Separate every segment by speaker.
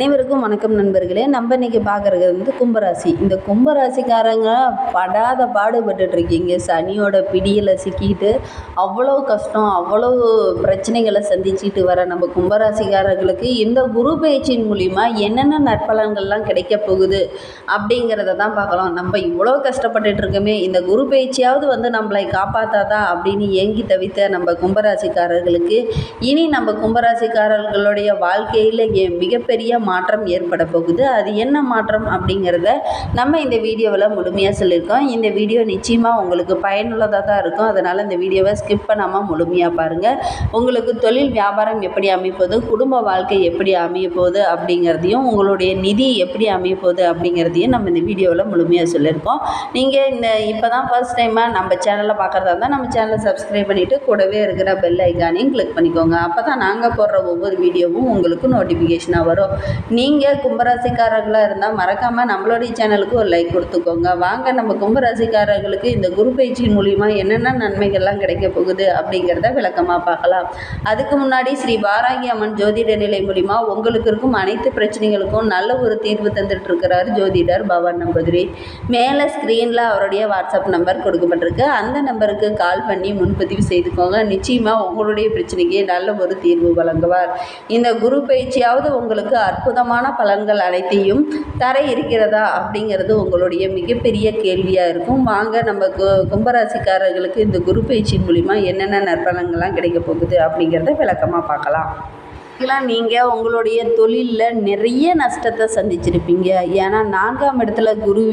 Speaker 1: அனைவருக்கும் வணக்கம் நண்பர்களே. நம்ம இன்னைக்கு பார்க்குறது கும்பராசி. இந்த கும்பராசிக்காரங்க படாத பாடுபட்டுட்டு இருக்கீங்க. சனியோட பிடியில் சிக்கிட்டு அவ்வளோ கஷ்டம், அவ்வளோ பிரச்சனைகளை சந்திச்சுட்டு வர நம்ம கும்பராசிக்காரர்களுக்கு இந்த குரு பயிற்சியின் மூலிமா என்னென்ன நற்பலன்கள்லாம் கிடைக்க போகுது அப்படிங்கிறத தான் பார்க்கலாம். நம்ம இவ்வளோ கஷ்டப்பட்டுட்டு இருக்கோமே, இந்த குரு பயிற்சியாவது நம்மளை காப்பாற்றாதா அப்படின்னு ஏங்கி தவித்த நம்ம கும்பராசிக்காரர்களுக்கு இனி நம்ம கும்பராசிக்காரர்களுடைய வாழ்க்கையில் மிகப்பெரிய மாற்றம் ஏற்பட போகுது. அது என்ன மாற்றம் அப்படிங்கிறத நம்ம இந்த வீடியோவில் முழுமையாக சொல்லியிருக்கோம். இந்த வீடியோ நிச்சயமாக உங்களுக்கு பயனுள்ளதாக தான் இருக்கும். அதனால் இந்த வீடியோவை ஸ்கிப் பண்ணாமல் முழுமையாக பாருங்கள். உங்களுக்கு தொழில் வியாபாரம் எப்படி அமைப்போது, குடும்ப வாழ்க்கை எப்படி அமைய போகுது அப்படிங்கிறதையும், உங்களுடைய நிதி எப்படி அமைய போகுது அப்படிங்கிறதையும் நம்ம இந்த வீடியோவில் முழுமையாக சொல்லியிருக்கோம். நீங்கள் இப்போ தான் ஃபர்ஸ்ட் டைமாக நம்ம சேனலை பார்க்குறதா இருந்தால் நம்ம சேனலை சப்ஸ்கிரைப் பண்ணிவிட்டு கூடவே இருக்கிற பெல் ஐக்கானையும் கிளிக் பண்ணிக்கோங்க. அப்போ தான் நாங்கள் போடுற ஒவ்வொரு வீடியோவும் உங்களுக்கு நோட்டிஃபிகேஷனாக வரும். நீங்கள் கும்பராசிக்காரர்களாக இருந்தால் மறக்காமல் நம்மளுடைய சேனலுக்கு ஒரு லைக் கொடுத்துக்கோங்க. வாங்க நம்ம கும்பராசிக்காரர்களுக்கு இந்த குரு பயிற்சியின் மூலிமா என்னென்ன நன்மைகள்லாம் கிடைக்க போகுது அப்படிங்கிறத விளக்கமாக பார்க்கலாம். அதுக்கு முன்னாடி ஸ்ரீ வாராகி அம்மன் ஜோதிட நிலை மூலிமா உங்களுக்கு இருக்கும் அனைத்து பிரச்சனைகளுக்கும் நல்ல ஒரு தீர்வு தந்துட்டு இருக்கிறார் ஜோதிடர் பவன் நம்பூதிரி. மேலே ஸ்க்ரீனில் அவருடைய வாட்ஸ்அப் நம்பர் கொடுக்கப்பட்டிருக்கு. அந்த நம்பருக்கு கால் பண்ணி முன்பதிவு செய்துக்கோங்க. நிச்சயமாக உங்களுடைய பிரச்சனைக்கு நல்ல ஒரு தீர்வு வழங்குவார். இந்த குரு பயிற்சியாவது உங்களுக்கு அற்புதமான பலன்கள் அனைத்தையும் தர இருக்கிறதா அப்படிங்கிறது உங்களுடைய மிகப்பெரிய கேள்வியாக இருக்கும். வாங்க நம்ம கும்பராசிக்காரர்களுக்கு இந்த குரு பயிற்சியின் மூலிமா என்னென்ன நற்பலன்கள்லாம் கிடைக்க போகுது அப்படிங்கிறத விளக்கமாக பார்க்கலாம். நீங்கள் உங்களுடைய தொழிலில் நிறைய நஷ்டத்தை சந்திச்சிருப்பீங்க. ஏன்னா 4ஆம் இடத்துல குரு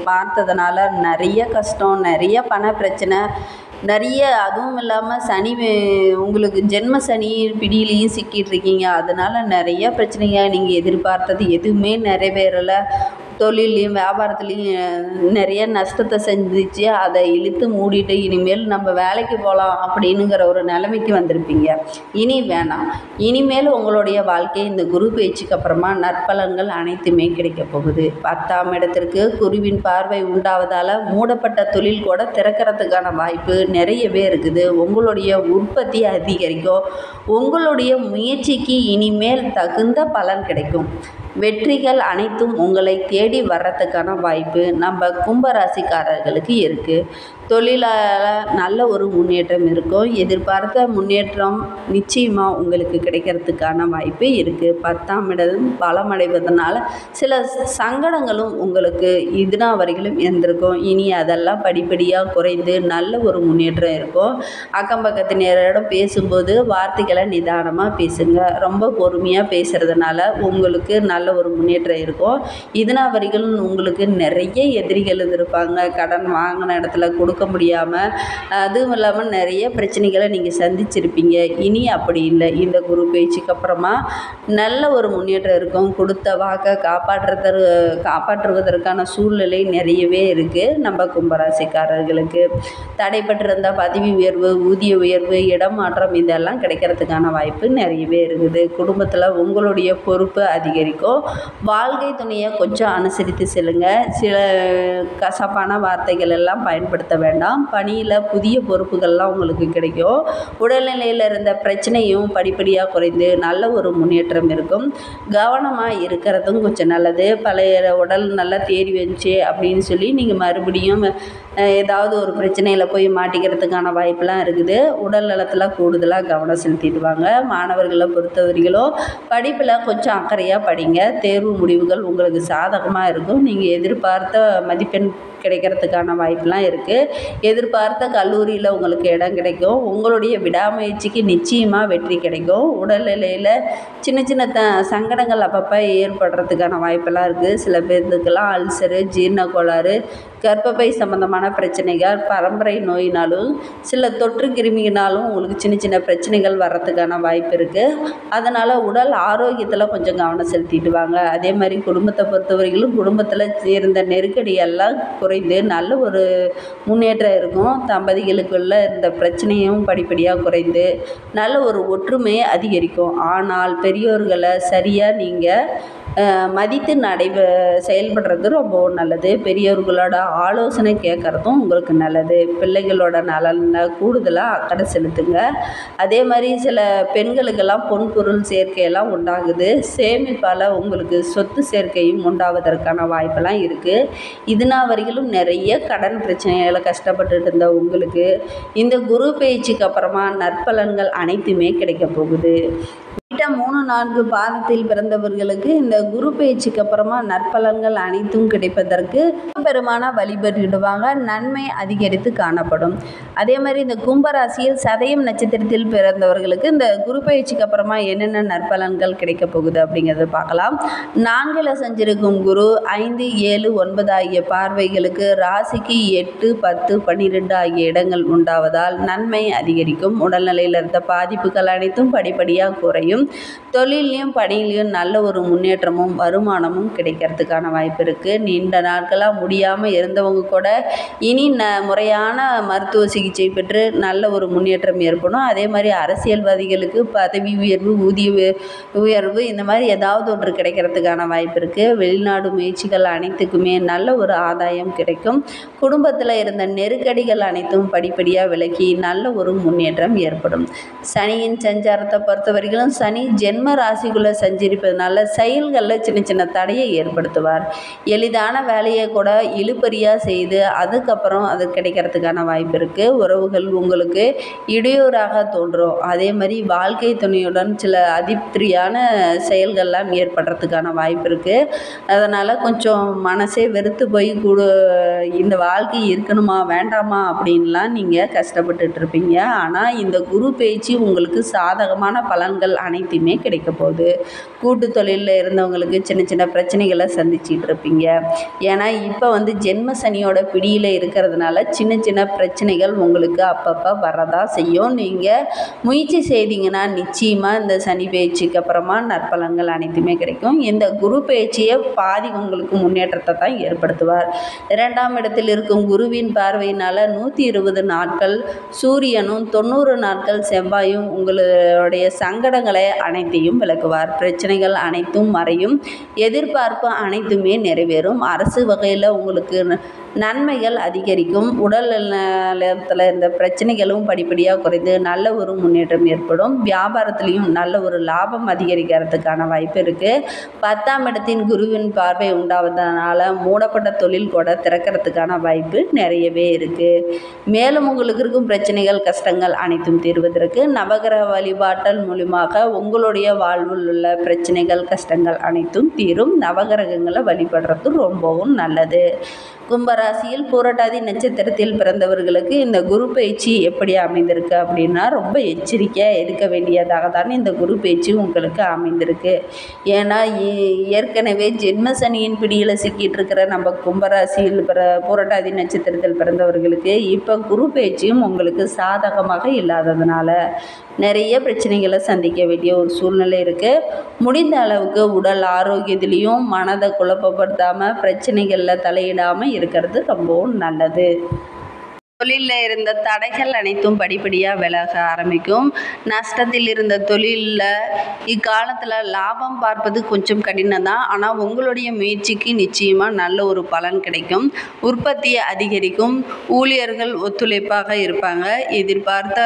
Speaker 1: பார்த்ததுனால நிறைய கஷ்டம், நிறைய பண பிரச்சனை, நிறைய அதுவும் இல்லாமல் சனி உங்களுக்கு ஜென்ம சனி பிடியிலையும் சிக்கிட்டுருக்கீங்க. அதனால் நிறைய பிரச்சனைங்க. நீங்கள் எதிர்பார்த்தது எதுவுமே நிறைவேறலை. தொழிலையும் வியாபாரத்துலேயும் நிறைய நஷ்டத்தை செஞ்சிச்சு. அதை இழுத்து மூடிட்டு இனிமேல் நம்ம வேலைக்கு போகலாம் அப்படின்னுங்கிற ஒரு நிலைமைக்கு வந்திருப்பீங்க. இனி வேணாம். இனிமேல் உங்களுடைய வாழ்க்கை இந்த குரு பயிற்சிக்கு அப்புறமா நற்பலன்கள் அனைத்துமே கிடைக்க போகுது. 10ஆம் இடத்திற்கு குருவின் பார்வை உண்டாவதால் மூடப்பட்ட தொழில் கூட திறக்கிறதுக்கான வாய்ப்பு நிறையவே இருக்குது. உங்களுடைய உற்பத்தி அதிகரிக்கும். உங்களுடைய முயற்சிக்கு இனிமேல் தகுந்த பலன் கிடைக்கும். வெற்றிகள் அனைத்தும் உங்களை தேடி வர்றதுக்கான வாய்ப்பு நம்ம கும்பராசிக்காரர்களுக்கு இருக்குது. தொழிலால் நல்ல ஒரு முன்னேற்றம் இருக்கும். எதிர்பார்த்த முன்னேற்றம் நிச்சயமாக உங்களுக்கு கிடைக்கிறதுக்கான வாய்ப்பு இருக்குது. 10ஆம் இடம் பலமடைவதனால சில சங்கடங்களும் உங்களுக்கு இதுனா வரையிலும் இருந்திருக்கும். இனி அதெல்லாம் படிப்படியாக குறைந்து நல்ல ஒரு முன்னேற்றம் இருக்கும். அக்கம் பக்கத்தினரிடம் பேசும்போது வார்த்தைகளை நிதானமாக பேசுங்க. ரொம்ப பொறுமையாக பேசுகிறதுனால உங்களுக்கு நல்ல ஒரு முன்னேற்றம் இருக்கும். இதுனா வரைக்கும் உங்களுக்கு நிறைய எதிரிகள் இருந்திருப்பாங்க. கடன் வாங்கின இடத்துல கொடுக்க முடியாமல், அதுவும் இல்லாமல் நிறைய பிரச்சனைகளை நீங்கள் சந்திச்சிருப்பீங்க. இனி அப்படி இல்லை. இந்த குரு பயிற்சிக்கு அப்புறமா நல்ல ஒரு முன்னேற்றம் இருக்கும். கொடுத்த வாக்கை காப்பாற்றுவதற்கான சூழ்நிலை நிறையவே இருக்குது. நம்ம கும்பராசிக்காரர்களுக்கு தடைப்பட்டிருந்த பதவி உயர்வு, ஊதிய உயர்வு, இடமாற்றம் இதெல்லாம் கிடைக்கிறதுக்கான வாய்ப்பு நிறையவே இருக்குது. குடும்பத்தில் உங்களுடைய பொறுப்பு அதிகரிக்கும். வாழ்க்கை துணையை கொஞ்சம் அனுசரித்து செல்லுங்க. சில கசப்பான வார்த்தைகள் எல்லாம் பயன்படுத்த வேண்டாம். பணியில் புதிய பொறுப்புகள்லாம் உங்களுக்கு கிடைக்கும். உடல்நிலையில் இருந்த பிரச்சனையும் படிப்படியாக குறைந்து நல்ல ஒரு முன்னேற்றம் இருக்கும். கவனமாக இருக்கிறதும் கொஞ்சம் நல்லது. பழைய உடல் நல்லா தேறி வந்துச்சு அப்படின்னு சொல்லி நீங்கள் மறுபடியும் ஏதாவது ஒரு பிரச்சனையில் போய் மாட்டிக்கிறதுக்கான வாய்ப்பெலாம் இருக்குது. உடல் நலத்தில் கூடுதலாக கவனம் செலுத்திடுவாங்க. மாணவர்களை பொறுத்தவரையிலும் படிப்பில் கொஞ்சம் அக்கறையாக படிங்க. தேர்வு முடிவுகள் உங்களுக்கு சாதகமாக இருக்கும். நீங்கள் எதிர்பார்த்த மதிப்பெண் கிடைக்கிறதுக்கான வாய்ப்பெலாம் இருக்குது. எதிர்பார்த்த கல்லூரியில் உங்களுக்கு இடம் கிடைக்கும். உங்களுடைய விடாமுயற்சிக்கு நிச்சயமாக வெற்றி கிடைக்கும். உடல்நிலையில் சின்ன சின்ன சங்கடங்கள் அப்பப்போ ஏற்படுறதுக்கான வாய்ப்பெல்லாம் இருக்குது. சில பேர்த்துக்கெல்லாம் அல்சரு, ஜீரண கோளாறு, கர்ப்பப்பை சம்பந்தமான பிரச்சனைகள், பரம்பரை நோயினாலும் சில தொற்று கிருமியினாலும் உங்களுக்கு சின்ன சின்ன பிரச்சனைகள் வர்றதுக்கான வாய்ப்பு இருக்குது. அதனால் உடல் ஆரோக்கியத்தில் கொஞ்சம் கவனம் செலுத்திட்டு வாங்க. அதே மாதிரி குடும்பத்தை பொறுத்தவரையிலும் குடும்பத்தில் இருந்த நெருக்கடியெல்லாம் குறைந்து நல்ல ஒரு முன்னேற்றம் இருக்கும். தம்பதிகளுக்குள்ள இருந்த பிரச்சனையும் படிப்படியாக குறைந்து நல்ல ஒரு ஒற்றுமையை அதிகரிக்கும். ஆனால் பெரியோர்களை சரியாக நீங்கள் மதித்து செயல்படுறது ரொம்பவும் நல்லது. பெரியவர்களோட ஆலோசனை கேட்குறதும் உங்களுக்கு நல்லது. பிள்ளைகளோட நலனில் கூடுதலாக அக்கறை செலுத்துங்க. அதே மாதிரி சில பெண்களுக்கெல்லாம் பொன் பொருள் சேர்க்கையெல்லாம் உண்டாகுது. சேமிப்பால் உங்களுக்கு சொத்து சேர்க்கையும் உண்டாவதற்கான வாய்ப்பெல்லாம் இருக்குது. இதுநாள் வரையிலும் நிறைய கடன் பிரச்சனைகளை கஷ்டப்பட்டுட்டு இருந்த உங்களுக்கு இந்த குரு பயிற்சிக்கு அப்புறமா நற்பலன்கள் அனைத்துமே கிடைக்க போகுது. 3, 4 பாதத்தில் பிறந்தவர்களுக்கு இந்த குரு பயிற்சிக்கு அப்புறமா நற்பலன்கள் அனைத்தும் கிடைப்பதற்கு பெருமான வழிபட்டுடுவாங்க. நன்மை அதிகரித்து காணப்படும். அதே மாதிரி இந்த கும்பராசியில் சதயம் நட்சத்திரத்தில் பிறந்தவர்களுக்கு இந்த குரு பயிற்சிக்கு அப்புறமா என்னென்ன நற்பலன்கள் கிடைக்க போகுது அப்படிங்கிறத பார்க்கலாம். 4ல் சஞ்சரிக்கும் குரு 5, 7, 9 ஆகிய பார்வைகளுக்கு ராசிக்கு 8, 10, 12 ஆகிய இடங்கள் உண்டாவதால் நன்மை அதிகரிக்கும். உடல்நிலையில் இருந்த பாதிப்புகள் அனைத்தும் படிப்படியாக குறையும். தொழிலையும் பணியிலையும் நல்ல ஒரு முன்னேற்றமும் வருமானமும் கிடைக்கிறதுக்கான வாய்ப்பு இருக்குது. நீண்ட நாட்களாக முடியாமல் இருந்தவங்க கூட இனி முறையான மருத்துவ சிகிச்சை பெற்று நல்ல ஒரு முன்னேற்றம் ஏற்படும். அதே மாதிரி அரசியல்வாதிகளுக்கு பதவி உயர்வு, ஊதிய உயர்வு இந்த மாதிரி ஏதாவது ஒன்று கிடைக்கிறதுக்கான வாய்ப்பு இருக்குது. வெளிநாடு முயற்சிகள் அனைத்துக்குமே நல்ல ஒரு ஆதாயம் கிடைக்கும். குடும்பத்தில் இருந்த நெருக்கடிகள் அனைத்தும் படிப்படியாக விலகி நல்ல ஒரு முன்னேற்றம் ஏற்படும். சனியின் சஞ்சாரத்தை பொறுத்த வரைக்கும் சனி ஜென்ம ராசிக்குள்ளே சஞ்சரிப்பதனால செயல்களில் சின்ன சின்ன தடையை ஏற்படுத்துவார். எளிதான வேலையை கூட இழுபறியாக செய்து அதுக்கப்புறம் அது கிடைக்கிறதுக்கான வாய்ப்பு இருக்குது. உறவுகள் உங்களுக்கு இடையூறாக தோன்றும். அதே மாதிரி வாழ்க்கை துணையுடன் சில அதிருப்தியான செயல்கள்லாம் ஏற்படுறதுக்கான வாய்ப்பு இருக்குது. அதனால் கொஞ்சம் மனசே வெறுத்து போய் இந்த வாழ்க்கை இருக்கணுமா வேண்டாமா அப்படின்லாம் நீங்கள் கஷ்டப்பட்டுட்டு இருப்பீங்க. ஆனால் இந்த குரு பயிற்சி உங்களுக்கு சாதகமான பலன்கள் அனைத்துமே கிடைக்க போகுது. கூட்டு தொழிலில் இருந்தவங்களுக்கு சின்ன சின்ன பிரச்சனைகளை சந்திச்சிட்டு இருப்பீங்க. ஏன்னா இப்போ ஜென்ம சனியோட பிடியில் இருக்கிறதுனால சின்ன சின்ன பிரச்சனைகள் உங்களுக்கு அப்பப்போ வரதா செய்யும். நீங்கள் முயற்சி செய்தீங்கன்னா நிச்சயமாக இந்த சனி பயிற்சிக்கு அப்புறமா நற்பலன்கள் அனைத்துமே கிடைக்கும். இந்த குரு பயிற்சியை பாதி உங்களுக்கு முன்னேற்றத்தை தான் ஏற்படுத்துவார். 2ஆம் இடத்தில் இருக்கும் குருவின் பார்வையினால் 120 நாட்கள் சூரியனும் 90 நாட்கள் செவ்வாயும் உங்களுடைய சங்கடங்களை அனைத்தையும் விளக்குவார். பிரச்சனைகள் அனைத்தும் மறையும். எதிர்பார்ப்பு அனைத்துமே நிறைவேறும். அரசு வகையில் உங்களுக்கு நன்மைகள் அதிகரிக்கும். உடல் நலத்தில் இந்த பிரச்சனைகளும் படிப்படியாக குறைந்து நல்ல ஒரு முன்னேற்றம் ஏற்படும். வியாபாரத்திலையும் நல்ல ஒரு லாபம் அதிகரிக்கிறதுக்கான வாய்ப்பு இருக்குது. 10ஆம் இடத்தின் குருவின் பார்வை உண்டாவதனால மூடப்பட்ட தொழில் கூட திறக்கிறதுக்கான வாய்ப்பு நிறையவே இருக்குது. மேலும் உங்களுக்கு இருக்கும் பிரச்சனைகள் கஷ்டங்கள் அனைத்தும் தீர்வதற்கு நவகிரக வழிபாட்டல் மூலமாக உங்களுடைய வாழ்வில் உள்ள பிரச்சனைகள் கஷ்டங்கள் அனைத்தும் தீரும். நவகிரகங்களை வழிபடுறது ரொம்பவும் நல்லது. கும்பராசியில் பூரட்டாதி நட்சத்திரத்தில் பிறந்தவர்களுக்கு இந்த குரு பயிற்சி எப்படி அமைந்திருக்கு அப்படின்னா ரொம்ப எச்சரிக்கையாக இருக்க வேண்டியதாக தான் இந்த குரு பயிற்சி உங்களுக்கு அமைந்திருக்கு. ஏன்னா ஏற்கனவே ஜென்ம சனியின் பிடியில் சிக்கிட்டு இருக்கிற நம்ம கும்பராசியில் பூரட்டாதி நட்சத்திரத்தில் பிறந்தவர்களுக்கு இப்போ குரு பயிற்சியும் உங்களுக்கு சாதகமாக இல்லாததுனால நிறைய பிரச்சனைகளை சந்திக்க வேண்டிய ஒரு சூழ்நிலை இருக்குது. முடிந்த அளவுக்கு உடல் ஆரோக்கியத்திலையும் மனதை குழப்பப்படுத்தாமல் பிரச்சனைகளில் தலையிடாமல் இருக்கிறது ரொம்பவும் நல்லது. தொழிலில் இருந்த தடைகள் அனைத்தும் படிப்படியாக விலக ஆரம்பிக்கும். நஷ்டத்தில் இருந்த தொழிலில் இக்காலத்தில் லாபம் பார்ப்பது கொஞ்சம் கடினம் தான். ஆனால் உங்களுடைய முயற்சிக்கு நிச்சயமாக நல்ல ஒரு பலன் கிடைக்கும். உற்பத்தியை அதிகரிக்கும். ஊழியர்கள் ஒத்துழைப்பாக இருப்பாங்க. எதிர்பார்த்த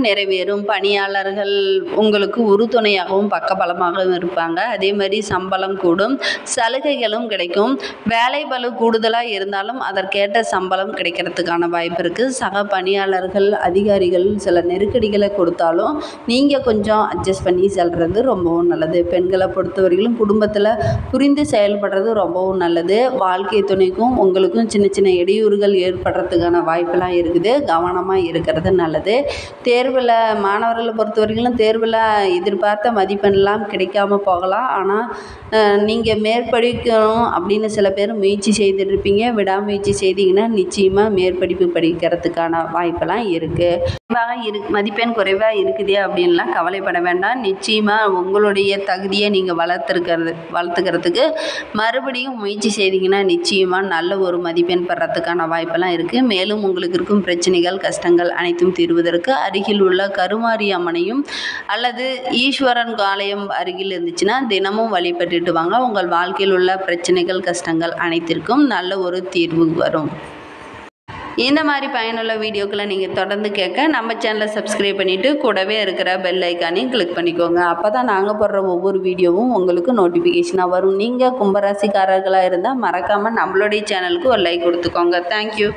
Speaker 1: நிறைவேறும். பணியாளர்கள் உங்களுக்கு உறுதுணையாகவும் பக்கபலமாகவும் இருப்பாங்க. அதே மாதிரி சம்பளம் கூடும். சலுகைகளும் கிடைக்கும். வேலை பளு கூடுதலாக இருந்தாலும் அதற்கேற்ற சம்பளம் கிடைக்கிறதுக்கான வாய்ப்பு இருக்குது. சக பணியாளர்கள் அதிகாரிகள் சில நெருக்கடிகளை கொடுத்தாலும் நீங்கள் கொஞ்சம் அட்ஜஸ்ட் பண்ணி செல்வது ரொம்பவும் நல்லது. பெண்களை பொறுத்தவரையிலும் குடும்பத்தில் புரிந்து செயல்படுறது ரொம்பவும் நல்லது. வாழ்க்கை துணைக்கும் உங்களுக்கும் சின்ன சின்ன இடையூறுகள் ஏற்படுறதுக்கான வாய்ப்பெல்லாம் இருக்குது. கவனமாக இருக்கிறது நல்லது. தேர்வில் மாணவர்களை பொறுத்த வரைக்கும் தேர்வில் எதிர்பார்த்த மதிப்பெண்லாம் கிடைக்காம போகலாம். ஆனால் நீங்கள் மேற்படிக்கணும் அப்படின்னு சில பேர் முயற்சி செய்துட்டு இருப்பீங்க. விடாமுயற்சி செய்தீங்கன்னா நிச்சயமாக மேற்படிப்பு படிக்கிறதுக்கான வாய்ப்பெல்லாம் இருக்குது. மதிப்பெண் குறைவாக இருக்குதே அப்படின்லாம் கவலைப்பட வேண்டாம். நிச்சயமாக உங்களுடைய தகுதியை நீங்கள் வளர்த்துக்கிறதுக்கு மறுபடியும் முயற்சி செய்தீங்கன்னா நிச்சயமாக நல்ல ஒரு மதிப்பெண் பெறத்துக்கான வாய்ப்பெல்லாம் இருக்குது. மேலும் உங்களுக்கு இருக்கும் பிரச்சனைகள் கஷ்டங்கள் அனைத்தும் தீர்வதற்கு அருகில் உள்ள கருமாரி அம்மனையும் அல்லது ஈஸ்வரன் ஆலயம் அருகில் இருந்துச்சுன்னா தினமும் வழிபட்டுட்டு வாங்க. உங்கள் வாழ்க்கையில் உள்ள பிரச்சனைகள் கஷ்டங்கள் அனைத்திற்கும் நல்ல ஒரு தீர்வு வரும். இந்த மாதிரி பயனுள்ள வீடியோக்களை நீங்கள் தொடர்ந்து கேட்க நம்ம சேனலை சப்ஸ்கிரைப் பண்ணிவிட்டு கூடவே இருக்கிற பெல் ஐக்கானையும் கிளிக் பண்ணிக்கோங்க. அப்போ தான் நாங்கள் போடுற ஒவ்வொரு வீடியோவும் உங்களுக்கு நோட்டிஃபிகேஷனாக வரும். நீங்கள் கும்பராசிக்காரர்களாக இருந்தால் மறக்காமல் நம்மளுடைய சேனலுக்கு ஒரு லைக் கொடுத்துக்கோங்க. தேங்க்யூ.